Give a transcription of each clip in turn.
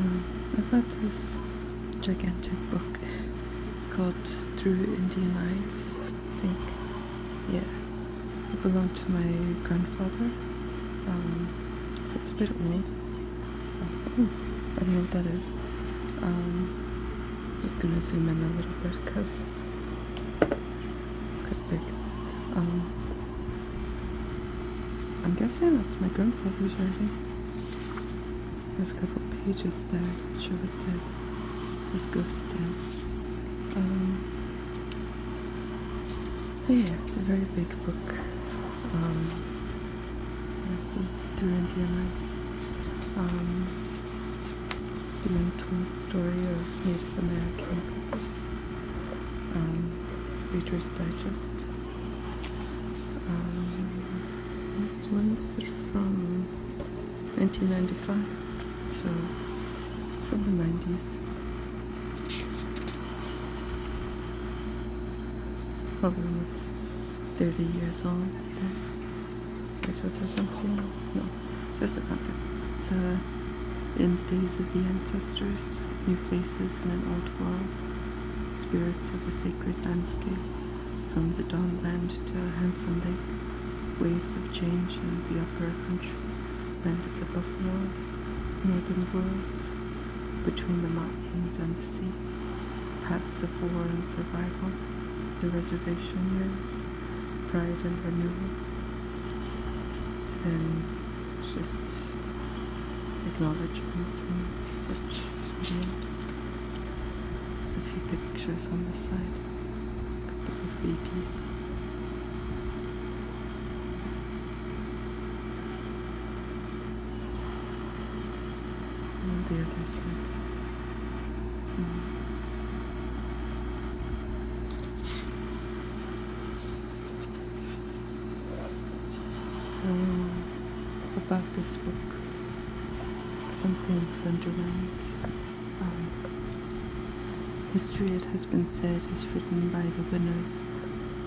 I've got this gigantic book. It's called Through Indian Eyes, I think. Yeah. It belonged to my grandfather. So it's a bit old. I don't know what that is. I'm just gonna zoom in a little bit because it's quite big. I'm guessing that's my grandfather's writing. There's a couple pages there that show what his ghost is. Yeah, it's a very big book. Let's see, Through Indian Eyes. The untold story of Native American peoples. Reader's Digest. This one's from 1995, so from the 90s. Probably almost 30 years old still. It was or something? No, just the contents. So, in the days of the ancestors, new faces in an old world, spirits of a sacred landscape, from the dawn land to a handsome lake, waves of change in the upper country, land of the buffalo, northern worlds, between the mountains and the sea, paths of war and survival, the reservation years, pride and renewal, and just acknowledgements and such. There's a few pictures on the side, a couple of babies. On the other side. So about this book, something is underlined. History, it has been said, is written by the winners,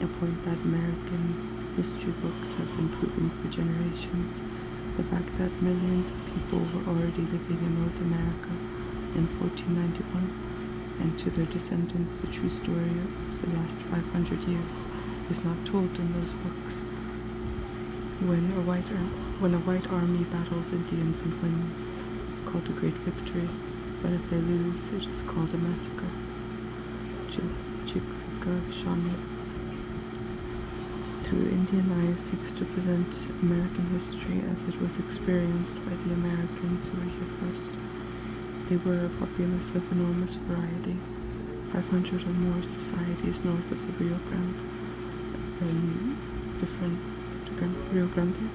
a point that American history books have been proving for generations. The fact that millions of people were already living in North America in 1491, and to their descendants the true story of the last 500 years is not told in those books. When a white army battles Indians and wins, it's called a great victory, but if they lose, it is called a massacre. Shawnee. Through Indian Eyes seeks to present American history as it was experienced by the Americans who were here first. They were a populace of enormous variety, 500 or more societies north of the Rio Grande, and Rio Grande,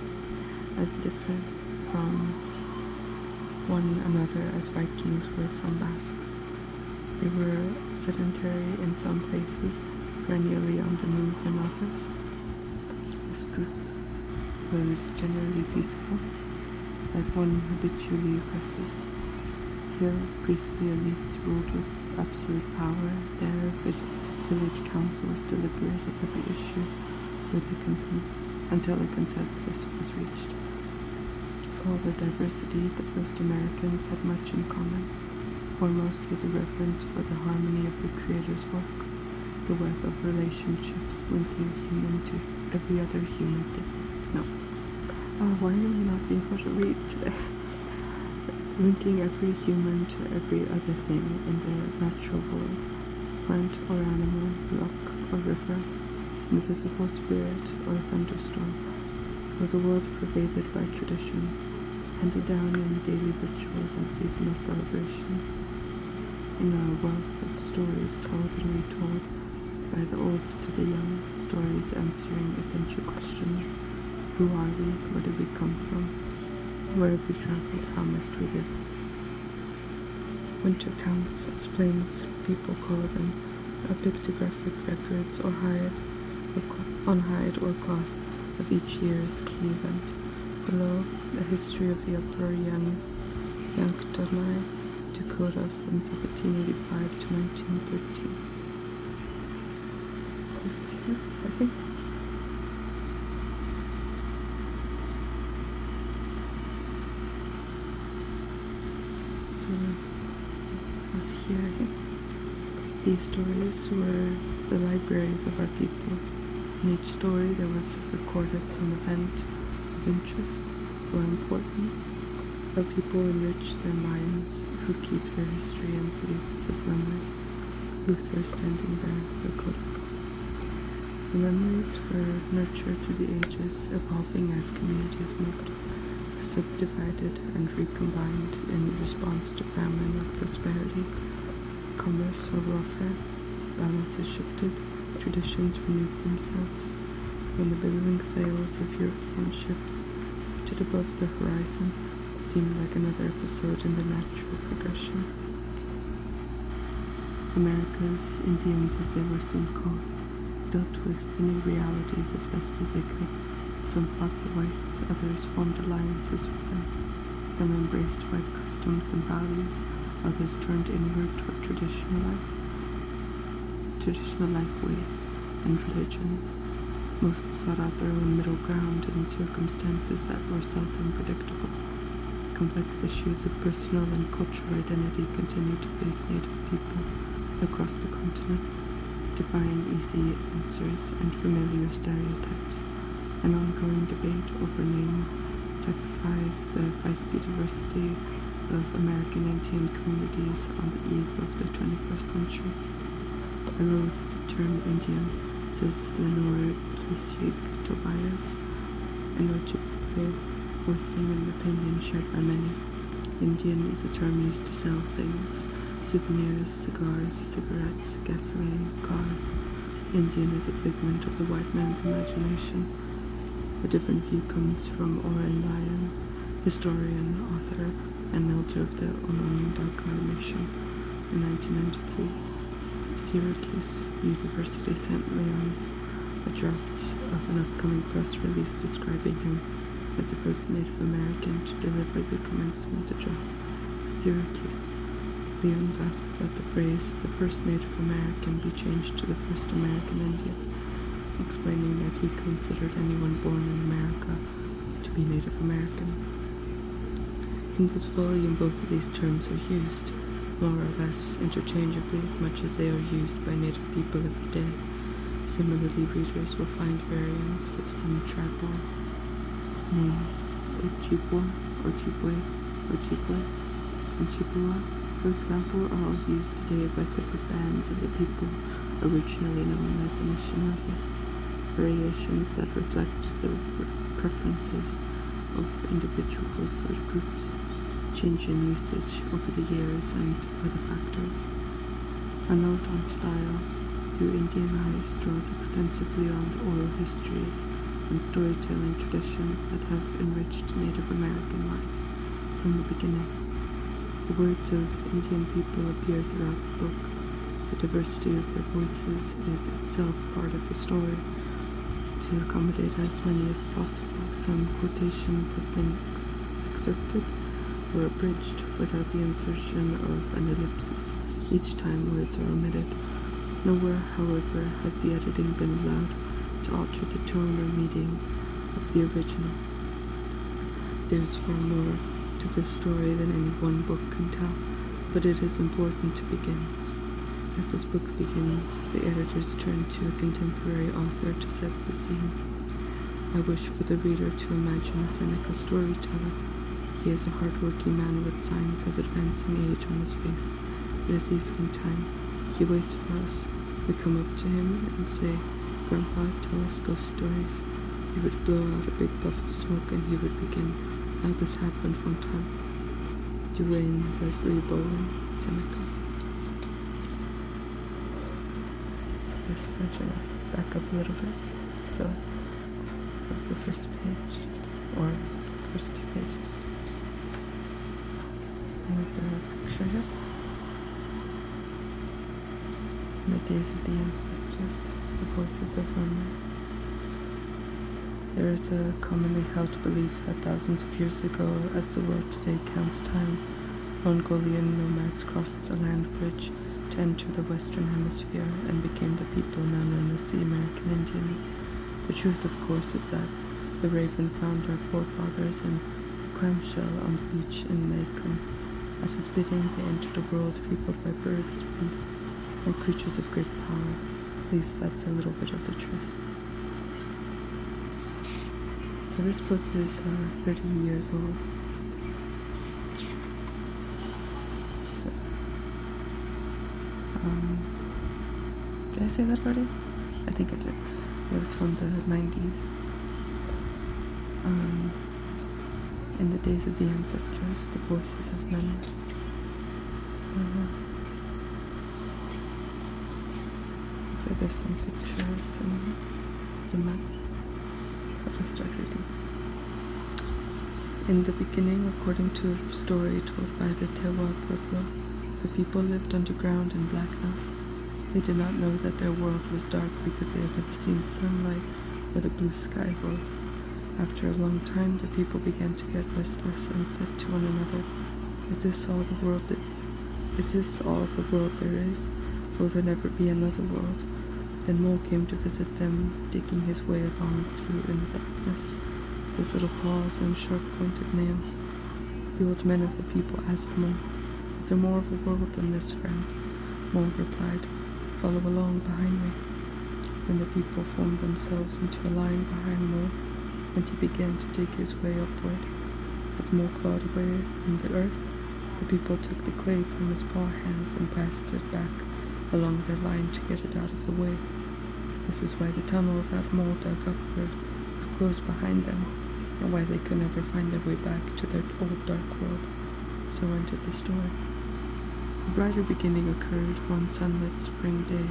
as different from one another as Vikings were from Basques. They were sedentary in some places, perennially on the move in others. This group was generally peaceful, that one habitually aggressive. Here, priestly elites ruled with absolute power. There, village councils deliberated every issue until a consensus was reached. For all their diversity, the first Americans had much in common. Foremost was a reverence for the harmony of the Creator's works, the web of relationships linking human to every other human thing. No. Why am I not being able to read today? Linking every human to every other thing in the natural world, plant or animal, rock or river, invisible spirit or thunderstorm. It was a world pervaded by traditions, handed down in daily rituals and seasonal celebrations, in a wealth of stories told and retold by the old to the young, stories answering essential questions. Who are we? Where did we come from? Where have we traveled? How must we live? Winter counts, as plains people call them, are pictographic records on hide or cloth of each year's key event. Below, a history of the Upper Yanktonai Dakota from 1785 to 1913. It's this here, I think. So stories here. These stories were the libraries of our people. In each story there was recorded some event of interest or importance. Our people enrich their minds, who keep their history and beliefs of memory. Luther standing there, recorded. The memories were nurtured through the ages, evolving as communities moved, subdivided and recombined in response to famine or prosperity, commerce or warfare. Balances shifted, traditions renewed themselves. When the billowing sails of European ships lifted above the horizon, it seemed like another episode in the natural progression. America's Indians, as they were soon called, dealt with the new realities as best as they could. Some fought the whites, others formed alliances with them. Some embraced white customs and values, others turned inward toward traditional life ways and religions. Most sought out their own middle ground in circumstances that were seldom predictable. Complex issues of personal and cultural identity continued to face Native people across the continent, defying easy answers and familiar stereotypes. An ongoing debate over names typifies the feisty diversity of American Indian communities on the eve of the 21st century. I loathe the term Indian, says Lenore Kishik Tobias, an Ojibwe, voicing an opinion shared by many. Indian is a term used to sell things: souvenirs, cigars, cigarettes, gasoline, cars. Indian is a figment of the white man's imagination. A different view comes from Oren Lyons, historian, author, and elder of the Onondaga Nation. In 1993, Syracuse University sent Lyons a draft of an upcoming press release describing him as the first Native American to deliver the commencement address at Syracuse. Lyons asked that the phrase, "the first Native American," be changed to "the first American Indian," explaining that he considered anyone born in America to be Native American. In this volume, both of these terms are used, more or less interchangeably, much as they are used by Native people every day. Similarly, readers will find variants of some tribal names. Ojibwa, Ojibwe, Ojibwe, and Chippewa, for example, are all used today by separate bands of the people originally known as Anishinaabe, variations that reflect the preferences of individuals or groups, change in usage over the years, and other factors. A note on style through Indian eyes draws extensively on the oral histories and storytelling traditions that have enriched Native American life from the beginning. The words of Indian people appear throughout the book. The diversity of their voices is itself part of the story. To accommodate as many as possible, some quotations have been excerpted or abridged without the insertion of an ellipsis each time words are omitted. Nowhere, however, has the editing been allowed to alter the tone or meaning of the original. There is far more to this story than any one book can tell, but it is important to begin. As this book begins, the editors turn to a contemporary author to set the scene. I wish for the reader to imagine a Seneca storyteller. He is a hard-working man with signs of advancing age on his face. It is evening time. He waits for us. We come up to him and say, "Grandpa, tell us ghost stories." He would blow out a big puff of smoke and he would begin. Now this happened from time. Duane Leslie Bowen, Seneca. So this legend, back up a little bit. So that's the first page, or first 2 pages. There's a picture here. In the days of the ancestors, the voices of memory. There is a commonly held belief that thousands of years ago, as the world today counts time, Mongolian nomads crossed a land bridge to enter the Western Hemisphere and became the people now known as the American Indians. The truth, of course, is that the raven found our forefathers in a clamshell on the beach in Macon. At his bidding, they entered a world peopled by birds, beasts, and creatures of great power. At least that's a little bit of the truth. So this book is 30 years old. So, did I say that already? I think I did. It was from the 90s. In the days of the ancestors, the voices of men. So there's some pictures and the map. I'll start reading. In the beginning, according to a story told by the Tewa Pueblo, the people lived underground in blackness. They did not know that their world was dark because they had never seen sunlight or the blue sky above. After a long time, the people began to get restless and said to one another, Is this all the world there is? Will there never be another world? Then Mole came to visit them, digging his way along through in the darkness, with his little paws and sharp-pointed nails. The old men of the people asked Mole, Is there more of a world than this, friend? Mole replied, Follow along behind me. Then the people formed themselves into a line behind Mole, and he began to dig his way upward. As Mole clawed away from the earth, the people took the clay from his paw hands and passed it back along their line to get it out of the way. This is why the tunnel that Mole dug upward was closed behind them, and why they could never find their way back to their old dark world. So ended the story. A brighter beginning occurred one sunlit spring day,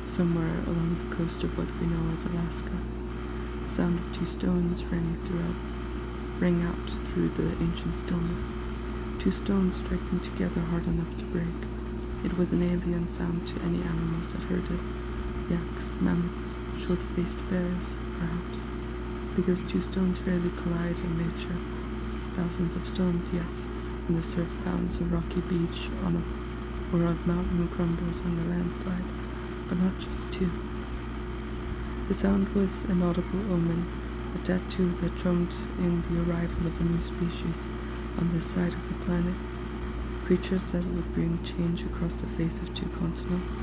somewhere along the coast of what we know as Alaska. The sound of two stones rang out through the ancient stillness. Two stones striking together hard enough to break. It was an alien sound to any animals that heard it. Yaks, mammoths, short-faced bears, perhaps. Because two stones rarely collide in nature. Thousands of stones, yes, and the surf pounds a rocky beach or a mountain crumbles on a landslide, but not just two. The sound was an audible omen, a tattoo that drummed in the arrival of a new species on this side of the planet, creatures that would bring change across the face of two continents.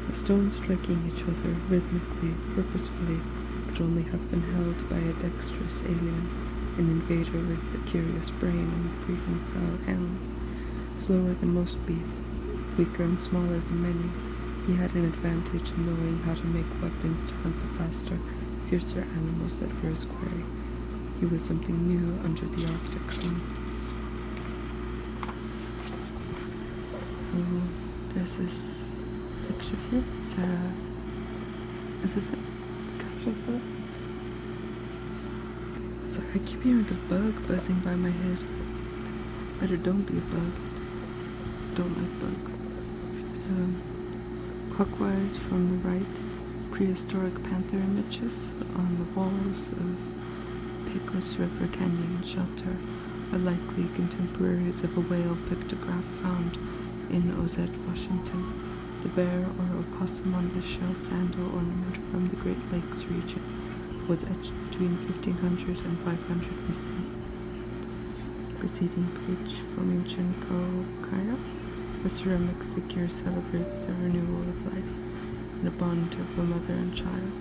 The stones striking each other rhythmically, purposefully, could only have been held by a dexterous alien, an invader with a curious brain and prehensile hands. Slower than most beasts, weaker and smaller than many, he had an advantage in knowing how to make weapons to hunt the faster, fiercer animals that were his quarry. He was something new under the Arctic sun. So there's this picture here. Is this a capsule photo? Sorry, I keep hearing a bug buzzing by my head. Better don't be a bug. Don't like bugs. So, clockwise from the right, prehistoric panther images on the walls of Pecos River Canyon Shelter are likely contemporaries of a whale pictograph found in Ozette, Washington. The bear or opossum on the shell sandal ornament from the Great Lakes region was etched between 1500 and 500 BC. Preceding page from ancient Kaya, a ceramic figure celebrates the renewal of life and a bond of a mother and child.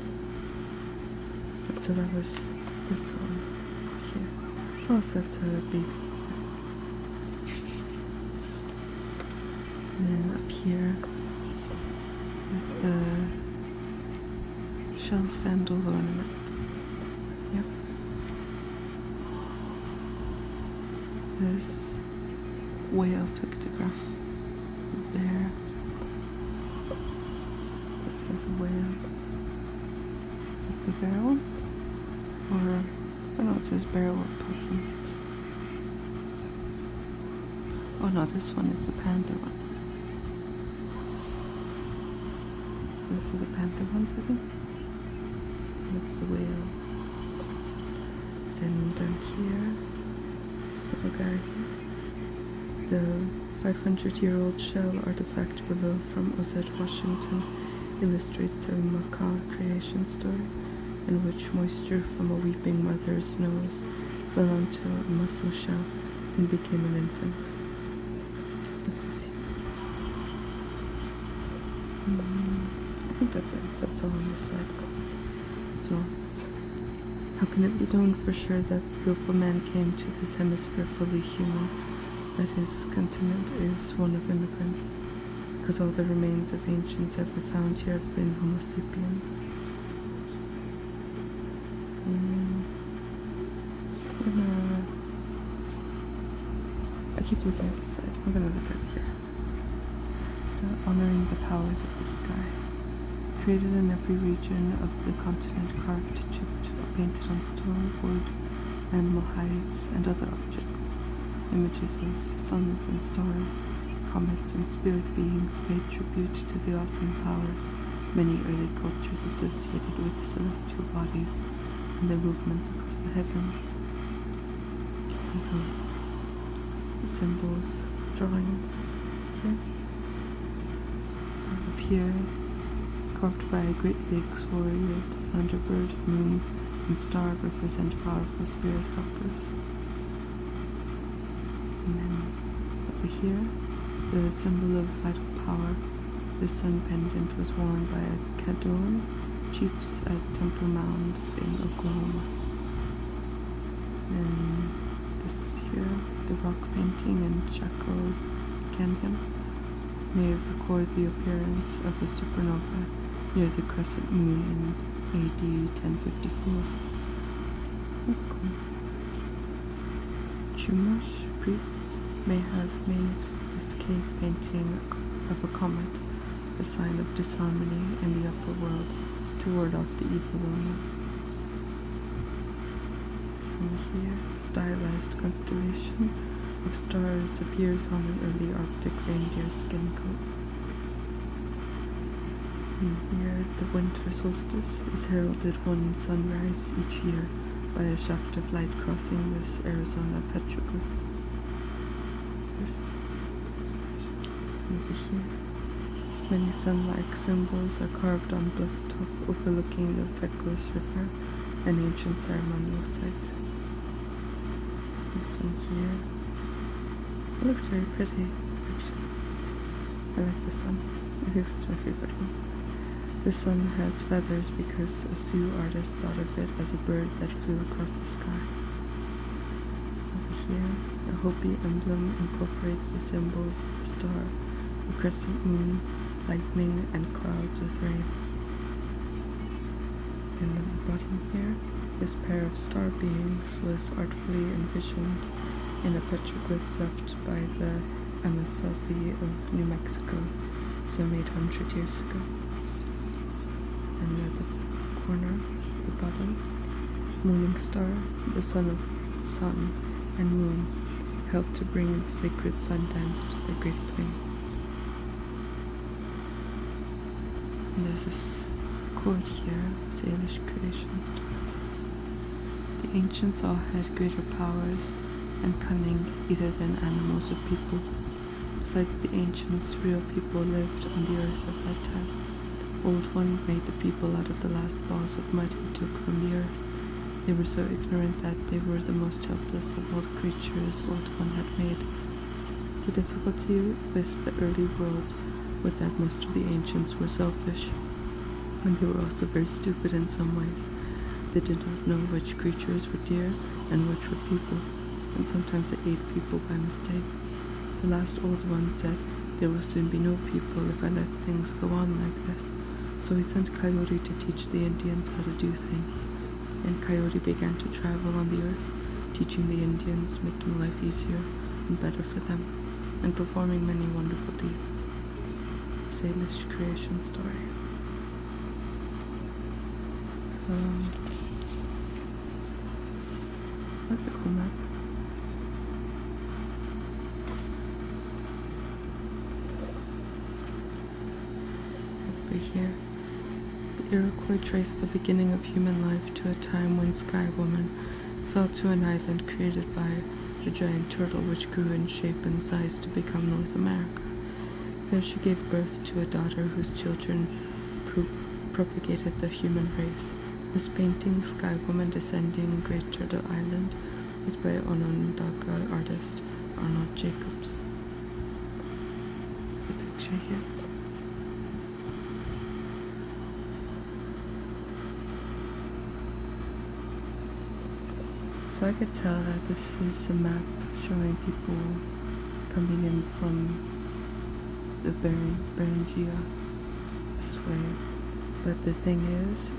So that was this one here. Oh, so that's a baby. And then up here is the shell sandal ornament. Yep. This whale pictograph. Bear. This is a whale. Is this the bear ones? Or, oh no, it says bear or possum. Oh no, this one is the panther one. So this is the panther ones, I think. That's the whale. Then down here, this little guy here. The 500-year-old shell artifact below from Ozette, Washington illustrates a macaw creation story in which moisture from a weeping mother's nose fell onto a mussel shell and became an infant. This is here. I think that's it. That's all on this side. So, how can it be known for sure that skillful man came to this hemisphere fully human, that his continent is one of immigrants? Because all the remains of ancients ever found here have been Homo sapiens. I keep looking at this side. I'm gonna look at here. So, honoring the powers of the sky. Created in every region of the continent, carved, chipped, or painted on stone, wood, animal hides, and other objects. Images of suns and stars, comets and spirit beings paid tribute to the awesome powers many early cultures associated with the celestial bodies and their movements across the heavens. So some symbols, drawings here. So up here, carved by a Great Lakes warrior, the thunderbird, moon, and star represent powerful spirit helpers. And then over here, the symbol of vital power. The sun pendant was worn by a Cadone chiefs at Temple Mound in Oklahoma. And this here, the rock painting in Chaco Canyon, may record the appearance of a supernova near the crescent moon in AD 1054. That's cool. Chumash priests may have made this cave painting of a comet, a sign of disharmony in the upper world, to ward off the evil omen. So here, a stylized constellation of stars appears on an early Arctic reindeer skin coat. And here, the winter solstice is heralded one sunrise each year by a shaft of light crossing this Arizona petroglyph. What's this? Over here. Many sun-like symbols are carved on bluff top overlooking the Pecos River, an ancient ceremonial site. This one here. It looks very pretty, actually. I like this one. I think this is my favorite one. The sun has feathers because a Sioux artist thought of it as a bird that flew across the sky. Over here, a Hopi emblem incorporates the symbols of a star, a crescent moon, lightning, and clouds with rain. And at the bottom here, this pair of star beings was artfully envisioned in a petroglyph left by the Anasazi of New Mexico some 800 years ago. And at the corner, the bottom, morning star, the son of sun and moon, helped to bring the sacred sun dance to the Great Plains. And there's this quote here, Salish creation story. The ancients all had greater powers and cunning either than animals or people. Besides the ancients, real people lived on the earth at that time. Old One made the people out of the last balls of mud he took from the earth. They were so ignorant that they were the most helpless of all the creatures Old One had made. The difficulty with the early world was that most of the ancients were selfish, and they were also very stupid in some ways. They did not know which creatures were deer and which were people, and sometimes they ate people by mistake. The last Old One said, "There will soon be no people if I let things go on like this." So he sent Coyote to teach the Indians how to do things, and Coyote began to travel on the earth, teaching the Indians, making life easier and better for them, and performing many wonderful deeds. Salish creation story. So, that's a cool map. Over here, the Iroquois traced the beginning of human life to a time when Sky Woman fell to an island created by a giant turtle which grew in shape and size to become North America. There she gave birth to a daughter whose children propagated the human race. This painting, Sky Woman Descending Great Turtle Island, is by Onondaga artist Arnold Jacobs. picture here. So I could tell that this is a map showing people coming in from the Beringia this way. But the thing is,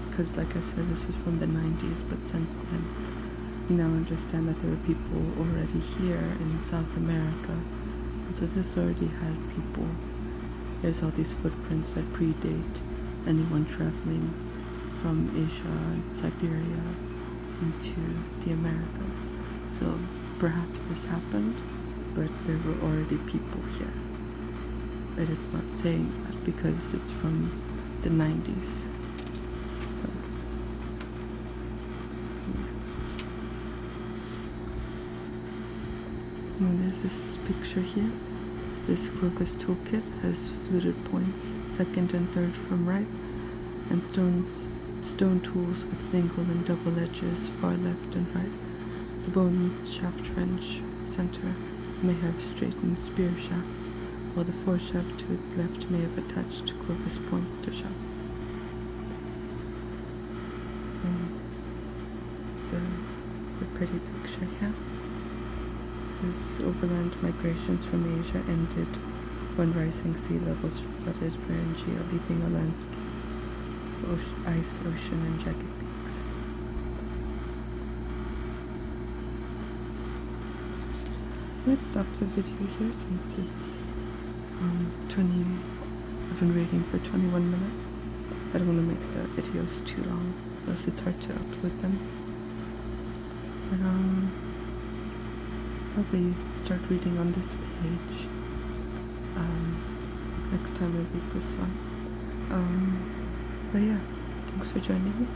because like I said, this is from the 90s, but since then, we now understand that there were people already here in South America. And so this already had people. There's all these footprints that predate anyone traveling from Asia and Siberia into the Americas. So perhaps this happened, but there were already people here. But it's not saying that because it's from the 90s. So and there's this picture here. This Clovis toolkit has fluted points, second and third from right, and stone tools with single and double edges far left and right. The bone shaft wrench center may have straightened spear shafts, while the foreshaft to its left may have attached Clovis points to shafts. So, a pretty picture here. This is overland migrations from Asia ended when rising sea levels flooded Beringia, leaving a landscape of ice, ocean, and jagged peaks. Let's stop the video here since it's 20. I've been reading for 21 minutes. I don't want to make the videos too long, else it's hard to upload them. But probably start reading on this page next time I read this one. But yeah, thanks for joining me.